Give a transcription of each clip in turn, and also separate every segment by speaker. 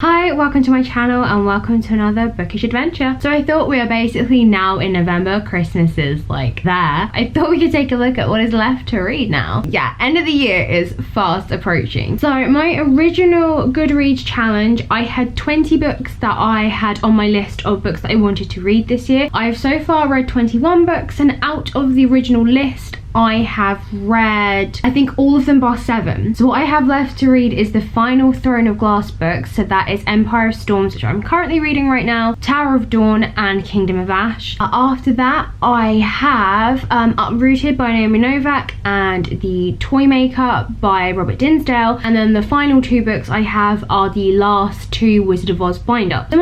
Speaker 1: Hi, welcome to my channel and welcome to another bookish adventure. So I thought we are basically now in November, Christmas is like there. I thought we could take a look at what is left to read now. Yeah, end of the year is fast approaching. So my original Goodreads challenge, I had 20 books that I had on my list of books that I wanted to read this year. I've so far read 21 books, and out of the original list, I have read, I think, all of them bar 7. So what I have left to read is the final Throne of Glass books. So that is Empire of Storms, which I'm currently reading right now, Tower of Dawn, and Kingdom of Ash. After that, I have Uprooted by Naomi Novak and The Toymaker by Robert Dinsdale. And then the final 2 books I have are the last 2 Wizard of Oz bind-ups. So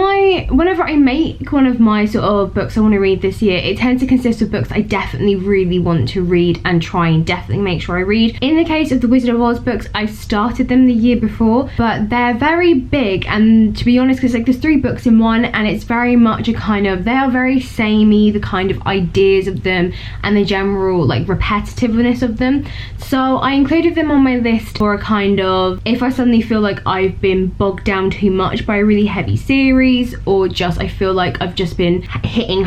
Speaker 1: whenever I make one of my sort of books I want to read this year, it tends to consist of books I definitely really want to read and try and definitely make sure I read. In the case of the Wizard of Oz books, I started them the year before, but they're very big, and to be honest, because like there's 3 books in one, and it's very much a kind of, they are very samey, the kind of ideas of them and the general like repetitiveness of them. So I included them on my list for a kind of, if I suddenly feel like I've been bogged down too much by a really heavy series, or just I feel like I've just been hitting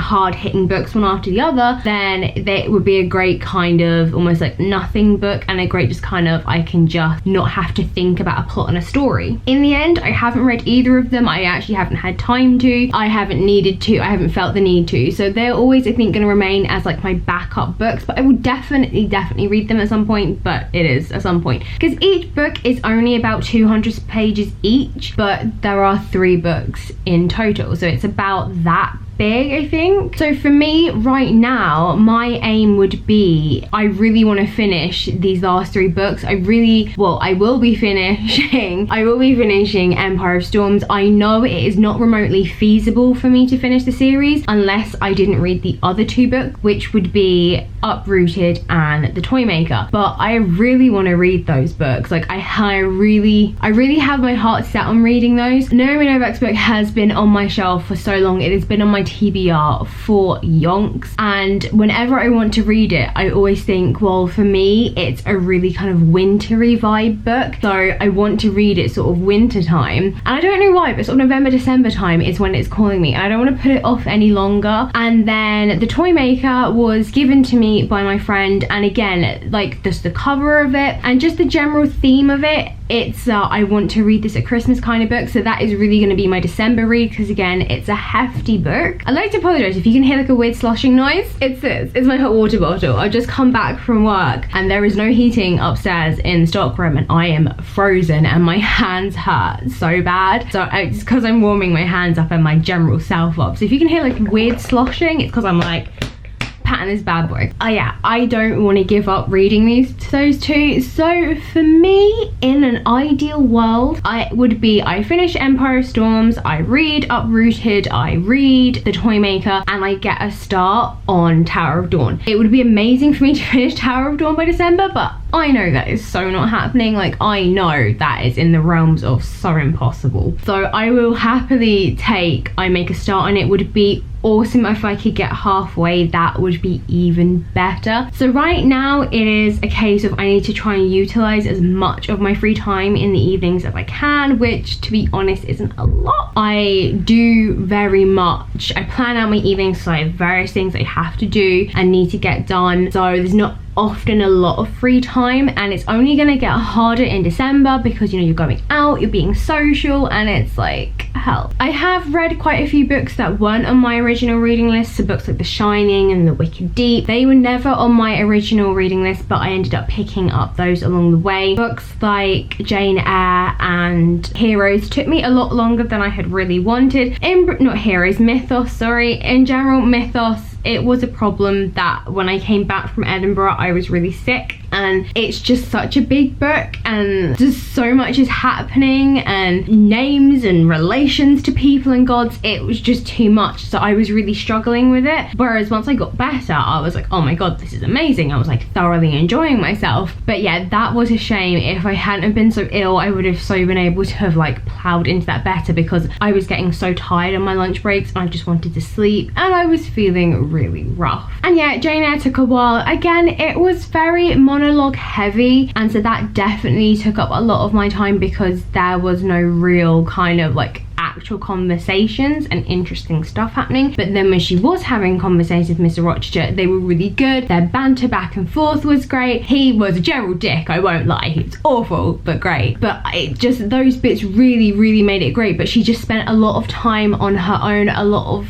Speaker 1: books one after the other, then they would be a great kind of almost like nothing book, and a great just kind of, I can just not have to think about a plot and a story. In the end, I haven't read either of them. I actually haven't had time to, I haven't needed to, I haven't felt the need to, so they're always, I think, going to remain as like my backup books, but I will definitely read them at some point. But it is at some point, because each book is only about 200 pages each, but there are 3 books in total, so it's about that big, I think. So for me right now, my aim would be, I really want to finish these last 3 books. I will be finishing Empire of Storms. I know it is not remotely feasible for me to finish the series unless I didn't read the other 2 books, which would be Uprooted and The Toymaker. But I really want to read those books. Like I really have my heart set on reading those. Naomi Novak's book has been on my shelf for so long. It has been on my TBR for yonks, and whenever I want to read it, I always think, well, for me it's a really kind of wintry vibe book, so I want to read it sort of winter time, and I don't know why, but sort of November, December time is when it's calling me, and I don't want to put it off any longer. And then The Toymaker was given to me by my friend, and again, like just the cover of it and just the general theme of it, it's I want to read this at Christmas kind of book, so that is really going to be my December read, because again, it's a hefty book. I'd like to apologise if you can hear like a weird sloshing noise. It's my hot water bottle. I've just come back from work and there is no heating upstairs in the stockroom, and I am frozen and my hands hurt so bad. So it's because I'm warming my hands up and my general self up. So if you can hear like weird sloshing, it's because I'm like patting this bad boy. Yeah, I don't want to give up reading those 2. So for me, in an ideal world, I finish Empire of Storms, I read Uprooted, I read The Toymaker, and I get a start on Tower of Dawn. It would be amazing for me to finish Tower of Dawn by December, but I know that is so not happening. Like, I know that is in the realms of so impossible. So I will happily I make a start, and it would be awesome if I could get halfway. That would be even better. So right now it is a case of I need to try and utilize as much of my free time in the evenings as I can, which to be honest isn't a lot. I do very much, I plan out my evenings, so I have various things I have to do and need to get done, so there's not often a lot of free time, and it's only gonna get harder in December because, you know, you're going out, you're being social, and it's like hell. I have read quite a few books that weren't on my original reading list, so books like The Shining and The Wicked Deep. They were never on my original reading list, but I ended up picking up those along the way. Books like Jane Eyre and Heroes took me a lot longer than I had really wanted. Mythos, sorry. In general, Mythos, it was a problem that when I came back from Edinburgh, I was really sick, and it's just such a big book and just so much is happening, and names and relations to people and gods, it was just too much, so I was really struggling with it. Whereas once I got better, I was like, oh my god, this is amazing. I was like thoroughly enjoying myself. But yeah, that was a shame. If I hadn't have been so ill, I would have so been able to have like plowed into that better, because I was getting so tired on my lunch breaks and I just wanted to sleep, and I was feeling really rough. And yeah, Jane Eyre took a while. Again, it was very monologue heavy, and so that definitely took up a lot of my time because there was no real kind of like actual conversations and interesting stuff happening. But then when she was having conversations with Mr. Rochester, they were really good. Their banter back and forth was great. He was a general dick, I won't lie. He was awful, but great. But it just, those bits really made it great. But she just spent a lot of time on her own.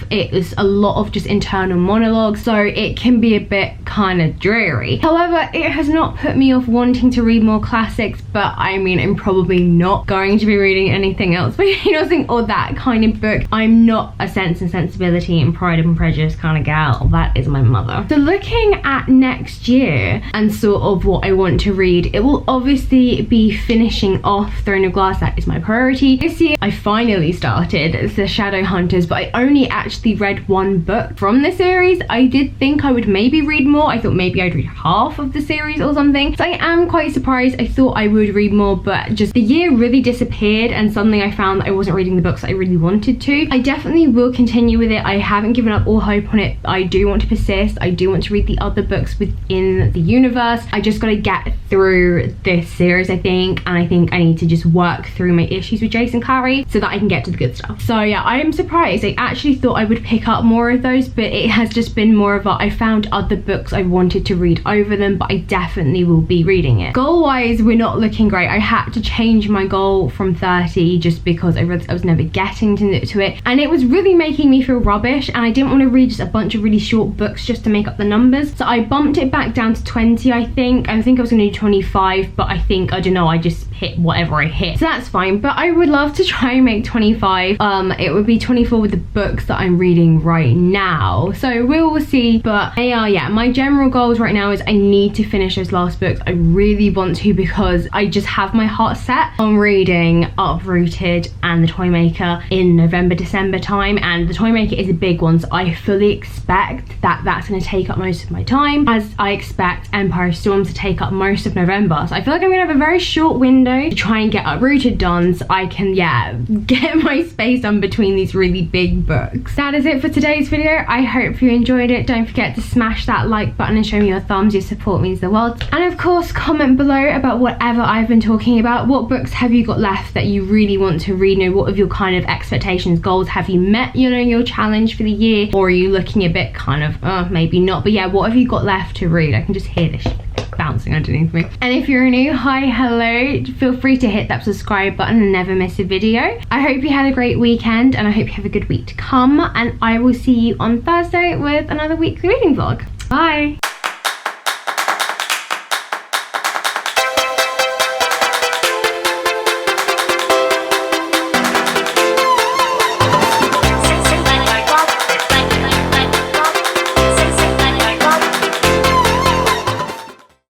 Speaker 1: It was a lot of just internal monologues, so it can be a bit kind of dreary. However, it has not put me off wanting to read more classics, but I mean, I'm probably not going to be reading anything else by Jane Austen or that kind of book. I'm not a Sense and Sensibility and Pride and Prejudice kind of gal. That is my mother. So looking at next year and sort of what I want to read, it will obviously be finishing off Throne of Glass. That is my priority. This year I finally started the Shadowhunters, but I only actually read one book from the series. I did think I would maybe read more. I thought maybe I'd read half of the series or something. So I am quite surprised. I thought I would read more, but just the year really disappeared, and suddenly I found that I wasn't reading the books I really wanted to. I definitely will continue with it. I haven't given up all hope on it. I do want to persist. I do want to read the other books within the universe. I just got to get through this series, I think, and I think I need to just work through my issues with Jason Clary so that I can get to the good stuff. So yeah, I am surprised. I actually thought I would pick up more of those, but it has just been more of a, I found other books I wanted to read over them, but I definitely will be reading it. Goal wise, we're not looking great. I had to change my goal from 30 just because I realized I was never getting to it, and it was really making me feel rubbish, and I didn't want to read just a bunch of really short books just to make up the numbers. So I bumped it back down to 20. I think I was going to do 25, but I think, I don't know, I just hit whatever I hit, so that's fine. But I would love to try and make 25. It would be 24 with the books that I'm reading right now, so we'll see. But yeah, my general goals right now is I need to finish those last books. I really want to, because I just have my heart set on reading Uprooted and The Toymaker in November, December time, and The Toymaker is a big one, so I fully expect that that's going to take up most of my time, as I expect Empire Storm to take up most of November. So I feel like I'm going to have a very short window to try and get Uprooted done, so I can, yeah, get my space on between these really big books. That is it for today's video. I hope you enjoyed it. Don't forget to smash that like button and show me your thumbs. Your support means the world. And of course, comment below about whatever I've been talking about. What books have you got left that you really want to read? You know, what of your kind of expectations, goals? Have you met, you know, your challenge for the year, or are you looking a bit kind of maybe not? But yeah, what have you got left to read? I can just hear this bouncing underneath me. And if you're new, hi, hello, feel free to hit that subscribe button and never miss a video. I hope you had a great weekend, and I hope you have a good week to come, and I will see you on Thursday with another weekly reading vlog. Bye.